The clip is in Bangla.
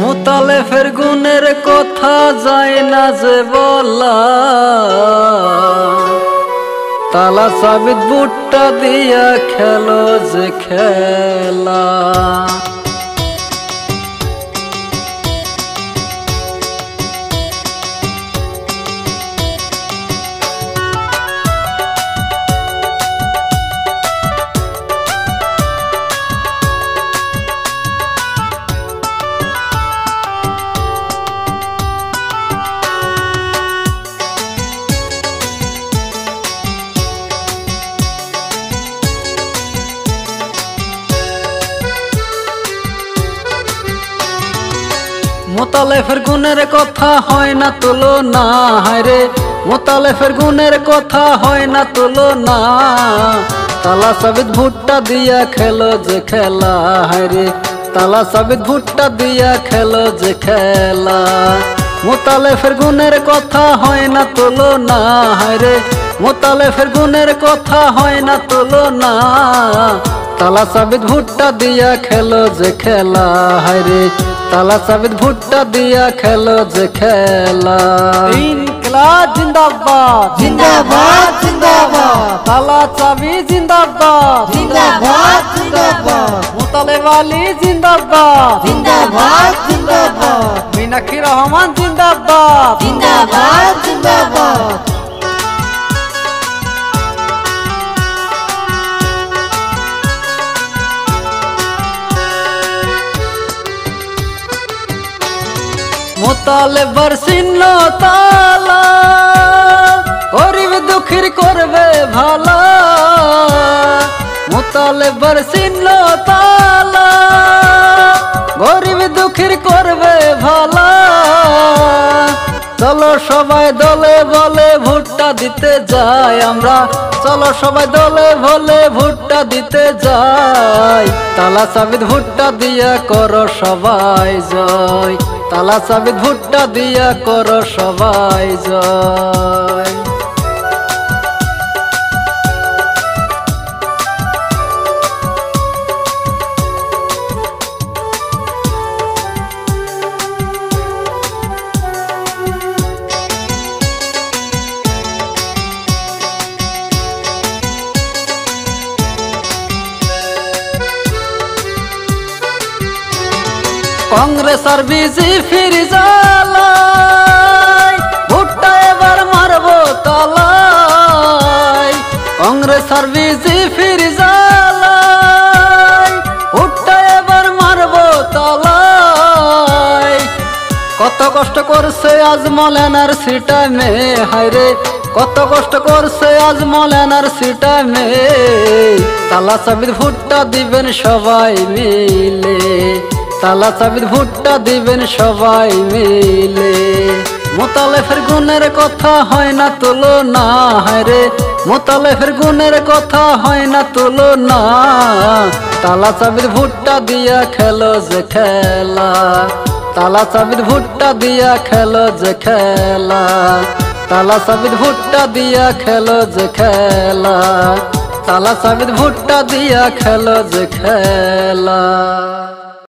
মুতালেফের গুণের কথা যায় না যে বলা, তালা সাবিত ভুট্টা দিয়া খেলো যে খেলা। মুতালেফের গুণের কথা হয় না তুলনা, হায়রে মুতালেফের গুণের কথা হয় না তুলনা। তালা সাবিত ভুট্টা দিয়া খেলো যে খেলা, হায়রে তালা সাবিত ভুট্টা দিয়া খেলো যে খেলা। মুতালেফের গুণের কথা হয় না তুলনা, হায়রে মুতালেফের গুণের কথা হয় না তুলনা। তালা সাবিত ভুট্টা দিয়া খেলো যে খেলা, হায়রে তালা সাবিত ভুট্টা দিয়া খেলো যে খেলা। ইনকিলাব জিন্দাবাদ জিন্দাবাদ জিন্দাবাদ, তালা চাবি জিন্দাবাদ জিন্দাবাদ জিন্দাবাদ, মুতালেব আলী জিন্দাবাদ জিন্দাবাদ জিন্দাবাদ, মিনাক্ষী রহমান জিন্দাবাদ জিন্দাবাদ জিন্দাবাদ। মুতালেবার চিহ্ন তালা, গরিব দুঃখীর করবে ভালা। মুতালেবার চিহ্ন তালা, গরিব দুঃখীর করবে ভালা। চলো সবাই দলে বলে ভুট্টা দিতে যাই আমরা, চলো সবাই দলে বলে ভুট্টা দিতে যাই। তালা সাবিত ভুট্টা দিয়া করো সবাই জয়, তালা সাবিত ভুট্টা দিয়া করো সবাই জয়। কংগ্রেস আর বিজেপির জ্বালায় ভুট্টা এবার মারবো তালায়। কংগ্রেস আর বিজেপির জ্বালায় ভুট্টা এবার মারবো তালায়। কত কষ্ট করছে আজমল এনআরসি টাইমে, হায়রে কত কষ্ট করছে আজমল এনআরসি টাইমে। তালা সাবিত ভুট্টা দিবেন সবাই মিলে, তালা সাবিত ভুট্টা দিবেন সবাই মিলে। মুতালেফের গুণের কথা হয় না তুলনা, হায়রে মুতালেফের গুণের কথা হয় না তুলনা। তালা সাবিত ভুট্টা দিয়া খেলো যে খেলা, তালা সাবিত ভুট্টা দিয়া খেলো যে খেলা। তালা সাবিত ভুট্টা দিয়া খেলো যে খেলা, তালা সাবিত ভুট্টা দিয়া খেলো যে খেলা।